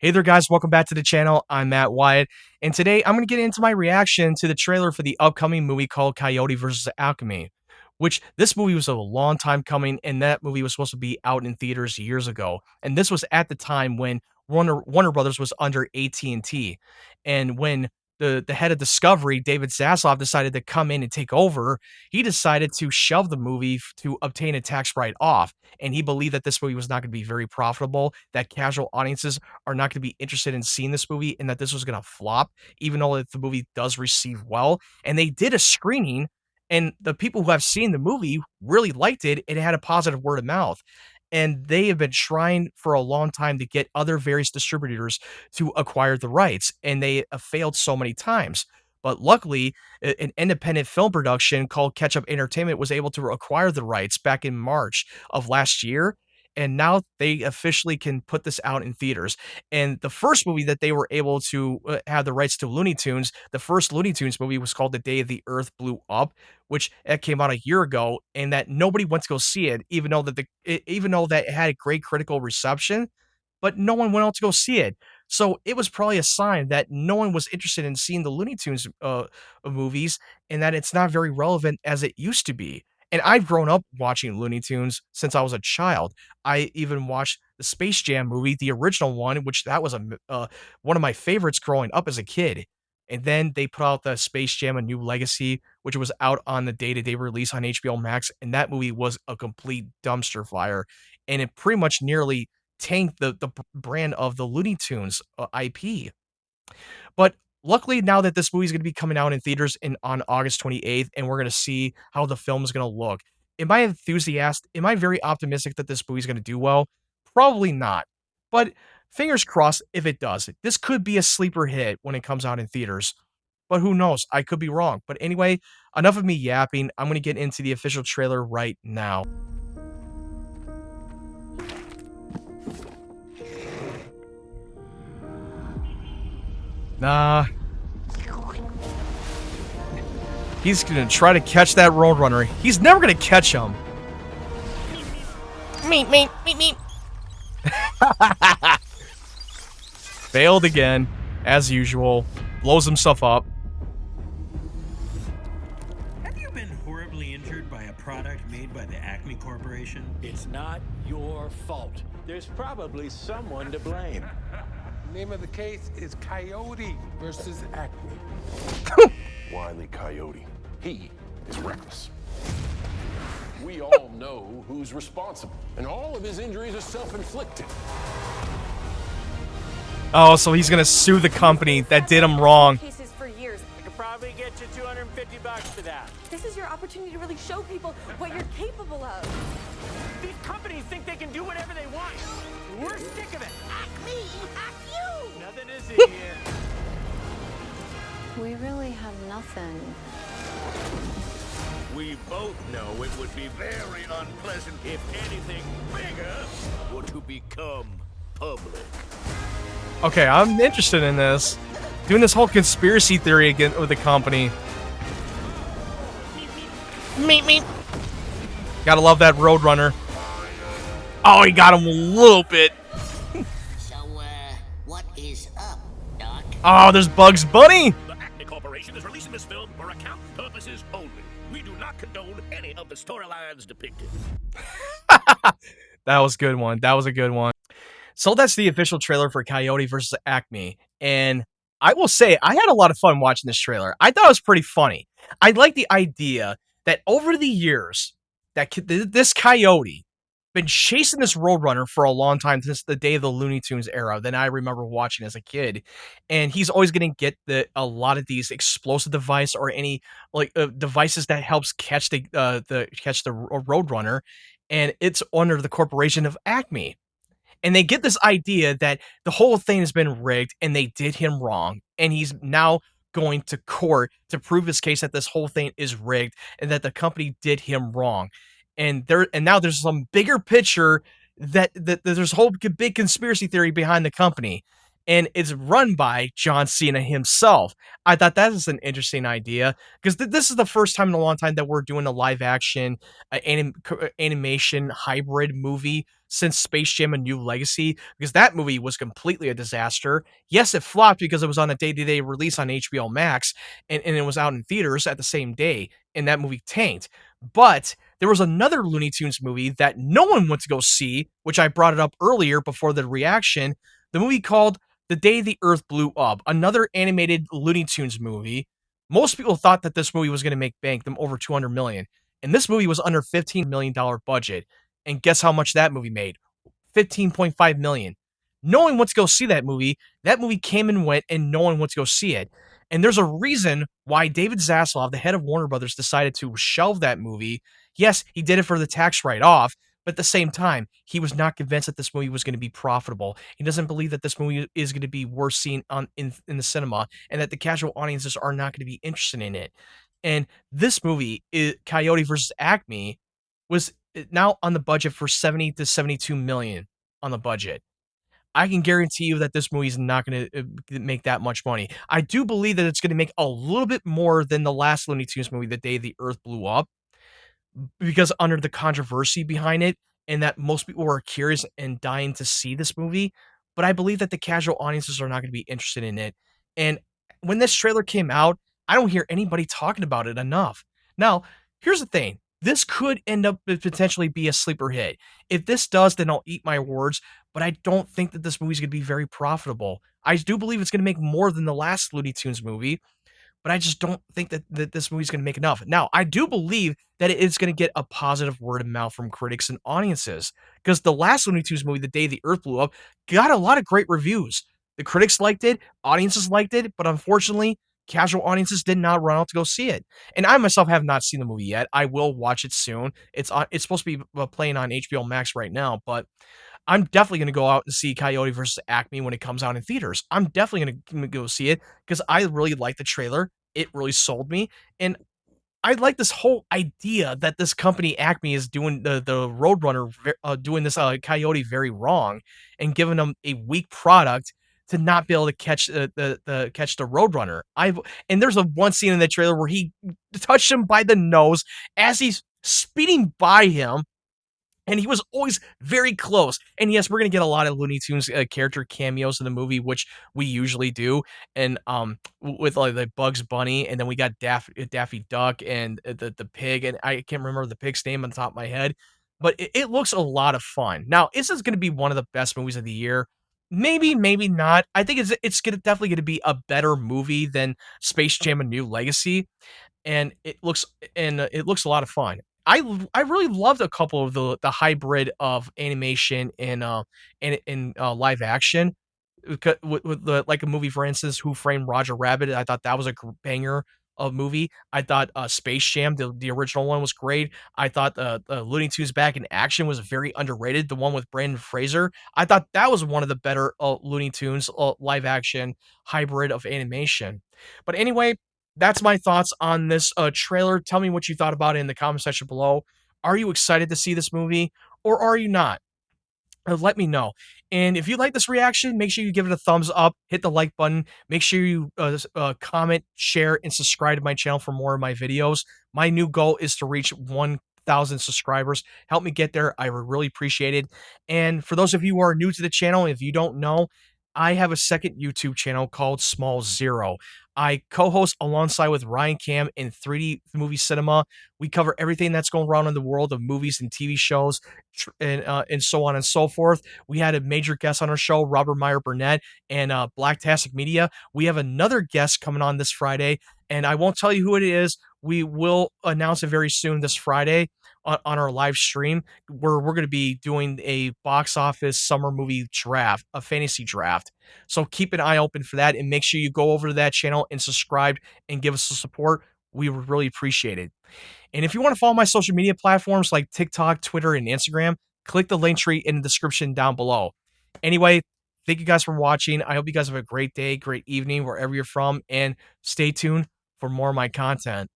Hey there, guys. Welcome back to the channel. I'm Matt Wyatt, and today I'm going to get into my reaction to the trailer for the upcoming movie called Coyote vs. ACME, which this movie was a long time coming, and that movie was supposed to be out in theaters years ago. And this was at the time when Warner Brothers was under AT&T, and when the head of Discovery, David Zaslav, decided to come in and take over, he decided to shelve the movie to obtain a tax write-off. And he believed that this movie was not going to be very profitable, that casual audiences are not going to be interested in seeing this movie, and that this was going to flop, even though the movie does receive well. And they did a screening, and the people who have seen the movie really liked it. It had a positive word of mouth. And they have been trying for a long time to get other various distributors to acquire the rights, and they have failed so many times. But luckily, an independent film production called Ketchup Entertainment was able to acquire the rights back in March of last year, and now they officially can put this out in theaters. And the first movie that they were able to have the rights to Looney Tunes, the first Looney Tunes movie was called The Day the Earth Blew Up, which it came out a year ago, and that nobody went to go see it, even though that it had a great critical reception, but no one went out to go see it. So it was probably a sign that no one was interested in seeing the Looney Tunes movies, and that it's not very relevant as it used to be. And I've grown up watching Looney Tunes since I was a child. I even watched the Space Jam movie, the original one, which that was one of my favorites growing up as a kid. And then they put out the Space Jam: A New Legacy, which was out on the day-to-day release on HBO Max, and that movie was a complete dumpster fire, and it pretty much nearly tanked the brand of the Looney Tunes IP. But luckily, now that this movie is going to be coming out in theaters on August 28th, and we're going to see how the film is going to look. Am I enthusiastic? Am I very optimistic that this movie is going to do well? Probably not. But fingers crossed if it does. This could be a sleeper hit when it comes out in theaters. But who knows? I could be wrong. But anyway, enough of me yapping. I'm going to get into the official trailer right now. Nah. He's gonna try to catch that Roadrunner. He's never gonna catch him. Meep. Failed again, as usual. Blows himself up. Have you been horribly injured by a product made by the ACME Corporation? It's not your fault. There's probably someone to blame. Name of the case is Coyote versus Acme. Wily Coyote. He is reckless. We all know who's responsible, and all of his injuries are self-inflicted. Oh, so he's gonna sue the company that did him wrong. Cases for years. I could probably get you $250 for that. This is your opportunity to really show people what you're capable of. These companies think they can do whatever they want. We're sick of it. Act me, act you. Nothing is in here. We really have nothing. We both know it would be very unpleasant if anything bigger were to become public. Okay, I'm interested in this. Doing this whole conspiracy theory again with the company. Meep. Gotta love that Roadrunner. Oh, he got him a little bit. So, what is up, Doc? Oh, there's Bugs Bunny. The ACME Corporation is releasing this film for account purposes only. We do not condone any of the storylines depicted. That was a good one. That was a good one. So that's the official trailer for Coyote vs. Acme. And I will say, I had a lot of fun watching this trailer. I thought it was pretty funny. I like the idea that over the years, that this Coyote been chasing this Roadrunner for a long time, since the day of the Looney Tunes era that I remember watching as a kid, and he's always going to get a lot of these explosive device or any devices that helps catch the Roadrunner, and it's under the corporation of Acme. And they get this idea that the whole thing has been rigged and they did him wrong, and he's now going to court to prove his case that this whole thing is rigged and that the company did him wrong. And now there's some bigger picture that there's a whole big conspiracy theory behind the company. and it's run by John Cena himself. I thought that is an interesting idea because this is the first time in a long time that we're doing a live action animation hybrid movie since Space Jam: A New Legacy, because that movie was completely a disaster. Yes, it flopped because it was on a day-to-day release on HBO Max, and it was out in theaters at the same day, and that movie tanked. But there was another Looney Tunes movie that no one went to go see, which I brought it up earlier before the reaction. The movie called The Day the Earth Blew Up, another animated Looney Tunes movie. Most people thought that this movie was going to make bank them over 200 million, and this movie was under $15 million budget. And guess how much that movie made? 15.5 million. No one went to go see that movie. That movie came and went, and no one went to go see it. And there's a reason why David Zaslav, the head of Warner Brothers, decided to shelve that movie. Yes, he did it for the tax write-off, but at the same time, he was not convinced that this movie was going to be profitable. He doesn't believe that this movie is going to be worth seeing in the cinema, and that the casual audiences are not going to be interested in it. And this movie, Coyote versus Acme, was now on the budget for 70 to 72 million on the budget. I can guarantee you that this movie is not going to make that much money. I do believe that it's going to make a little bit more than the last Looney Tunes movie, The Day the Earth Blew Up, because under the controversy behind it, and that most people were curious and dying to see this movie. But I believe that the casual audiences are not going to be interested in it. And when this trailer came out, I don't hear anybody talking about it enough. Now, here's the thing. This could end up potentially be a sleeper hit. If this does, then I'll eat my words, but I don't think that this movie is going to be very profitable. I do believe it's going to make more than the last Looney Tunes movie, but I just don't think that this movie's going to make enough. Now, I do believe that it is going to get a positive word of mouth from critics and audiences, because the last Looney Tunes movie, The Day the Earth Blew Up, got a lot of great reviews. The critics liked it, audiences liked it, but unfortunately, casual audiences did not run out to go see it. And I myself have not seen the movie yet. I will watch it soon. It's supposed to be playing on HBO Max right now, but I'm definitely going to go out and see Coyote versus Acme when it comes out in theaters. I'm definitely going to go see it because I really like the trailer. It really sold me. And I like this whole idea that this company Acme is doing the Roadrunner, doing this Coyote very wrong and giving them a weak product to not be able to catch catch the Roadrunner. And there's a one scene in the trailer where he touched him by the nose as he's speeding by him, and he was always very close. And yes, we're gonna get a lot of Looney Tunes character cameos in the movie, which we usually do. And with like Bugs Bunny, and then we got Daffy Duck and the pig, and I can't remember the pig's name on the top of my head, but it looks a lot of fun. Now, is this gonna be one of the best movies of the year? Maybe, maybe not. I think definitely gonna be a better movie than Space Jam: A New Legacy, and it looks a lot of fun. I really loved a couple of the hybrid of animation and live action. With the like a movie, for instance, Who Framed Roger Rabbit. I thought that was a banger of movie. I thought Space Jam, the original one, was great. I thought Looney Tunes Back in Action was very underrated. The one with Brandon Fraser. I thought that was one of the better Looney Tunes live action hybrid of animation. But anyway, that's my thoughts on this trailer. Tell me what you thought about it in the comment section below. Are you excited to see this movie, or are you not? Let me know. And if you like this reaction, make sure you give it a thumbs up, hit the like button, make sure you comment, share, and subscribe to my channel for more of my videos. My new goal is to reach 1,000 subscribers. Help me get there. I would really appreciate it. And for those of you who are new to the channel, if you don't know, I have a second YouTube channel called Small Zero. I co-host alongside with Ryan Cam in 3D Movie Cinema. We cover everything that's going around in the world of movies and TV shows, and so on and so forth. We had a major guest on our show, Robert Meyer Burnett, and Blacktastic Media. We have another guest coming on this Friday, and I won't tell you who it is. We will announce it very soon this Friday on our live stream, where we're going to be doing a box office summer movie draft, a fantasy draft. So keep an eye open for that, and make sure you go over to that channel and subscribe and give us the support. We would really appreciate it. And if you want to follow my social media platforms like TikTok, Twitter, and Instagram, click the link tree in the description down below. Anyway, thank you guys for watching. I hope you guys have a great day, great evening, wherever you're from, and stay tuned for more of my content.